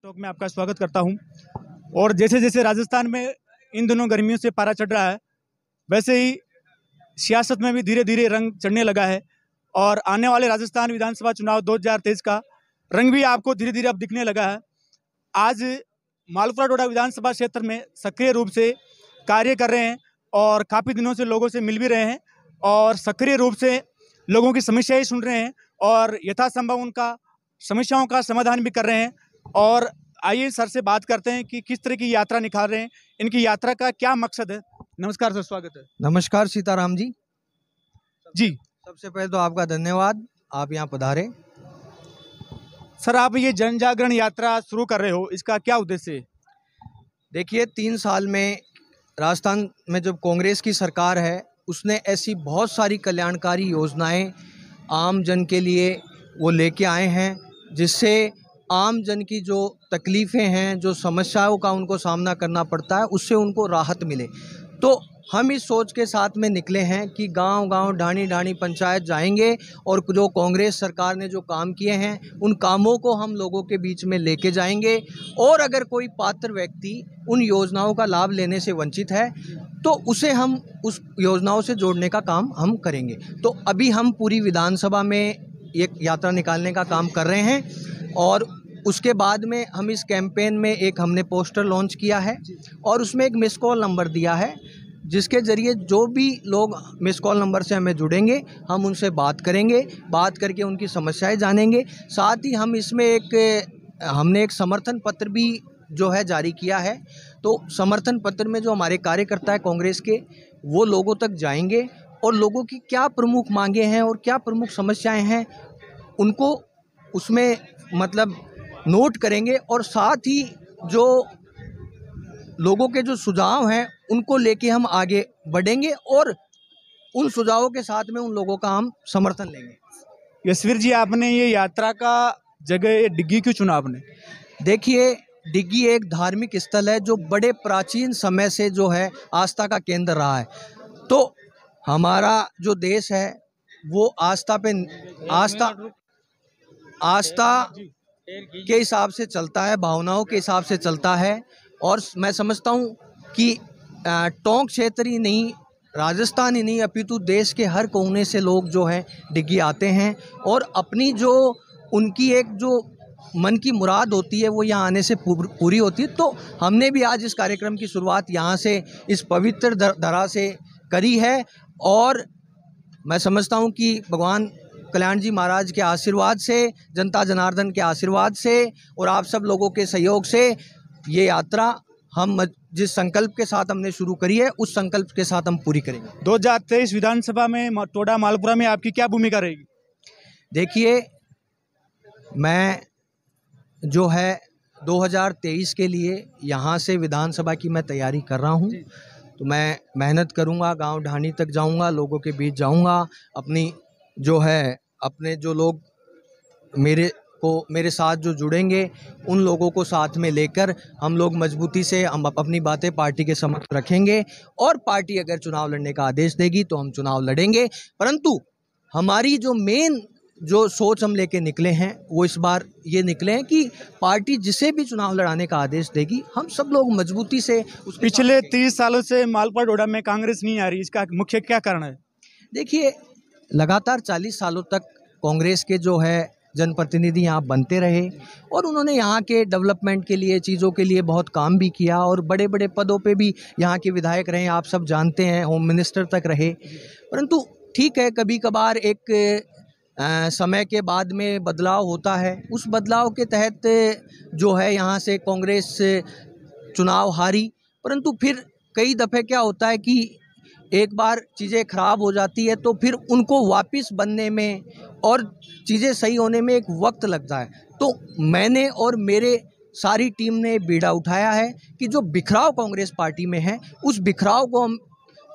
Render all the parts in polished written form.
Talk में आपका स्वागत करता हूं। और जैसे जैसे राजस्थान में इन दिनों गर्मियों से पारा चढ़ रहा है, वैसे ही सियासत में भी धीरे धीरे रंग चढ़ने लगा है। और आने वाले राजस्थान विधानसभा चुनाव 2023 का रंग भी आपको धीरे धीरे अब दिखने लगा है। आज मालपुरा डोडा विधानसभा क्षेत्र में सक्रिय रूप से कार्य कर रहे हैं और काफ़ी दिनों से लोगों से मिल भी रहे हैं और सक्रिय रूप से लोगों की समस्याएं सुन रहे हैं और यथासंभव उनका समस्याओं का समाधान भी कर रहे हैं। और आइए सर से बात करते हैं कि किस तरह की यात्रा निकाल रहे हैं, इनकी यात्रा का क्या मकसद है। नमस्कार सर, स्वागत है। नमस्कार सीताराम जी। जी, सबसे पहले तो आपका धन्यवाद, आप यहाँ पधारे। सर आप ये जन जागरण यात्रा शुरू कर रहे हो, इसका क्या उद्देश्य है? देखिए, 3 साल में राजस्थान में जब कांग्रेस की सरकार है, उसने ऐसी बहुत सारी कल्याणकारी योजनाएं आम जन के लिए वो लेके आए हैं, जिससे आम जन की जो तकलीफ़ें हैं, जो समस्याओं का उनको सामना करना पड़ता है, उससे उनको राहत मिले। तो हम इस सोच के साथ में निकले हैं कि गांव-गांव, ढाणी-ढाणी पंचायत जाएंगे और जो कांग्रेस सरकार ने जो काम किए हैं, उन कामों को हम लोगों के बीच में लेके जाएंगे। और अगर कोई पात्र व्यक्ति उन योजनाओं का लाभ लेने से वंचित है, तो उसे हम उस योजनाओं से जोड़ने का काम हम करेंगे। तो अभी हम पूरी विधानसभा में एक यात्रा निकालने का काम कर रहे हैं और उसके बाद में हम इस कैंपेन में एक हमने पोस्टर लॉन्च किया है और उसमें एक मिस कॉल नंबर दिया है, जिसके ज़रिए जो भी लोग मिस कॉल नंबर से हमें जुड़ेंगे, हम उनसे बात करेंगे, बात करके उनकी समस्याएं जानेंगे। साथ ही हम इसमें हमने एक समर्थन पत्र भी जो है जारी किया है। तो समर्थन पत्र में जो हमारे कार्यकर्ता है कांग्रेस के, वो लोगों तक जाएंगे और लोगों की क्या प्रमुख मांगे हैं और क्या प्रमुख समस्याएं हैं, उनको उसमें मतलब नोट करेंगे और साथ ही जो लोगों के जो सुझाव हैं उनको लेके हम आगे बढ़ेंगे और उन सुझावों के साथ में उन लोगों का हम समर्थन लेंगे। यशवीर जी, आपने ये यात्रा का जगह डिग्गी क्यों चुना आपने? देखिए, डिग्गी एक धार्मिक स्थल है जो बड़े प्राचीन समय से जो है आस्था का केंद्र रहा है। तो हमारा जो देश है वो आस्था के हिसाब से चलता है, भावनाओं के हिसाब से चलता है। और मैं समझता हूँ कि टोंक क्षेत्र ही नहीं, राजस्थान ही नहीं, अपितु देश के हर कोने से लोग जो हैं डिग्गी आते हैं और अपनी जो उनकी एक जो मन की मुराद होती है वो यहाँ आने से पूरी होती है। तो हमने भी आज इस कार्यक्रम की शुरुआत यहाँ से, इस पवित्र धरा से करी है और मैं समझता हूँ कि भगवान कल्याण जी महाराज के आशीर्वाद से, जनता जनार्दन के आशीर्वाद से और आप सब लोगों के सहयोग से ये यात्रा हम जिस संकल्प के साथ हमने शुरू करी है, उस संकल्प के साथ हम पूरी करेंगे। 2023 विधानसभा में टोडा मालपुरा में आपकी क्या भूमिका रहेगी? देखिए, मैं जो है 2023 के लिए यहाँ से विधानसभा की मैं तैयारी कर रहा हूँ। तो मैं मेहनत करूँगा, गांव ढाणी तक जाऊँगा, लोगों के बीच जाऊँगा, अपने जो लोग मेरे साथ जो जुड़ेंगे उन लोगों को साथ में लेकर हम लोग मजबूती से हम अपनी बातें पार्टी के समक्ष रखेंगे और पार्टी अगर चुनाव लड़ने का आदेश देगी तो हम चुनाव लड़ेंगे। परंतु हमारी जो मेन जो सोच हम लेके निकले हैं वो इस बार ये निकले हैं कि पार्टी जिसे भी चुनाव लड़ाने का आदेश देगी, हम सब लोग मजबूती से पिछले 30 सालों से मालपुरा डोडा में कांग्रेस नहीं आ रही, इसका मुख्य क्या कारण है? देखिए, लगातार 40 सालों तक कांग्रेस के जो है जनप्रतिनिधि यहाँ बनते रहे और उन्होंने यहाँ के डेवलपमेंट के लिए, चीज़ों के लिए बहुत काम भी किया और बड़े बड़े पदों पे भी यहाँ के विधायक रहे, आप सब जानते हैं, होम मिनिस्टर तक रहे। परंतु ठीक है, कभी कभार एक समय के बाद में बदलाव होता है। उस बदलाव के तहत जो है यहाँ से कांग्रेस चुनाव हारी। परंतु फिर कई दफ़े क्या होता है कि एक बार चीज़ें ख़राब हो जाती है तो फिर उनको वापस बनने में और चीज़ें सही होने में एक वक्त लगता है। तो मैंने और मेरे सारी टीम ने बीड़ा उठाया है कि जो बिखराव कांग्रेस पार्टी में है, उस बिखराव को हम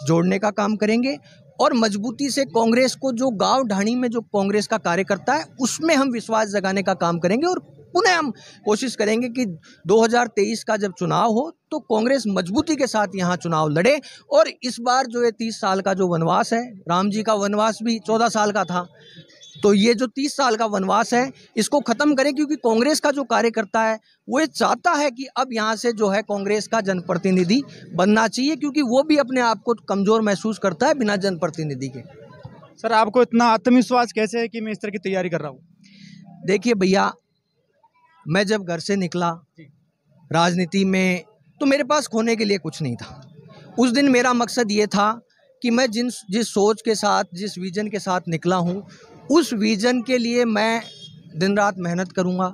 जोड़ने का काम करेंगे और मजबूती से कांग्रेस को, जो गांव ढाणी में जो कांग्रेस का कार्यकर्ता है, उसमें हम विश्वास जगाने का काम करेंगे और पुनः हम कोशिश करेंगे कि 2023 का जब चुनाव हो तो कांग्रेस मजबूती के साथ यहाँ चुनाव लड़े। और इस बार जो ये 30 साल का जो वनवास है, राम जी का वनवास भी 14 साल का था, तो ये जो 30 साल का वनवास है इसको ख़त्म करें, क्योंकि कांग्रेस का जो कार्यकर्ता है वो ये चाहता है कि अब यहाँ से जो है कांग्रेस का जनप्रतिनिधि बनना चाहिए, क्योंकि वो भी अपने आप को कमज़ोर महसूस करता है बिना जनप्रतिनिधि के। सर, आपको इतना आत्मविश्वास कैसे है कि मैं इस तरह की तैयारी कर रहा हूँ? देखिए भैया, मैं जब घर से निकला राजनीति में तो मेरे पास खोने के लिए कुछ नहीं था। उस दिन मेरा मकसद ये था कि मैं जिस सोच के साथ, जिस विज़न के साथ निकला हूँ, उस विज़न के लिए मैं दिन रात मेहनत करूँगा,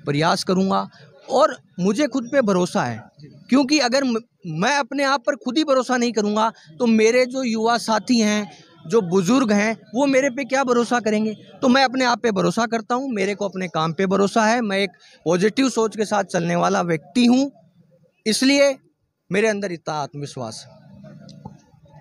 प्रयास करूँगा, और मुझे खुद पे भरोसा है। क्योंकि अगर मैं अपने आप पर खुद ही भरोसा नहीं करूँगा तो मेरे जो युवा साथी हैं, जो बुज़ुर्ग हैं, वो मेरे पे क्या भरोसा करेंगे। तो मैं अपने आप पे भरोसा करता हूँ, मेरे को अपने काम पे भरोसा है, मैं एक पॉजिटिव सोच के साथ चलने वाला व्यक्ति हूँ, इसलिए मेरे अंदर इतना आत्मविश्वास है।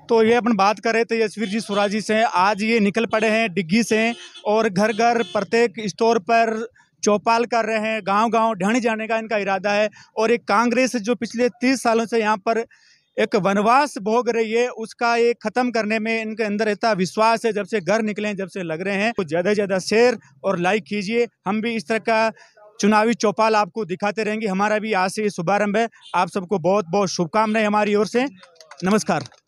तो ये अपन बात करें तो यशवीर जी सुराजी से, आज ये निकल पड़े हैं डिग्गी से और घर घर प्रत्येक स्टोर पर चौपाल कर रहे हैं, गांव-गांव ढाणी जाने का इनका इरादा है। और एक कांग्रेस जो पिछले 30 सालों से यहाँ पर एक वनवास भोग रही है, उसका ये ख़त्म करने में इनके अंदर इतना विश्वास है। जब से घर निकले, जब से लग रहे हैं, तो ज़्यादा से ज़्यादा शेयर और लाइक कीजिए। हम भी इस तरह का चुनावी चौपाल आपको दिखाते रहेंगे। हमारा भी आज से ये शुभारंभ है। आप सबको बहुत बहुत शुभकामनाएं हमारी ओर से। नमस्कार।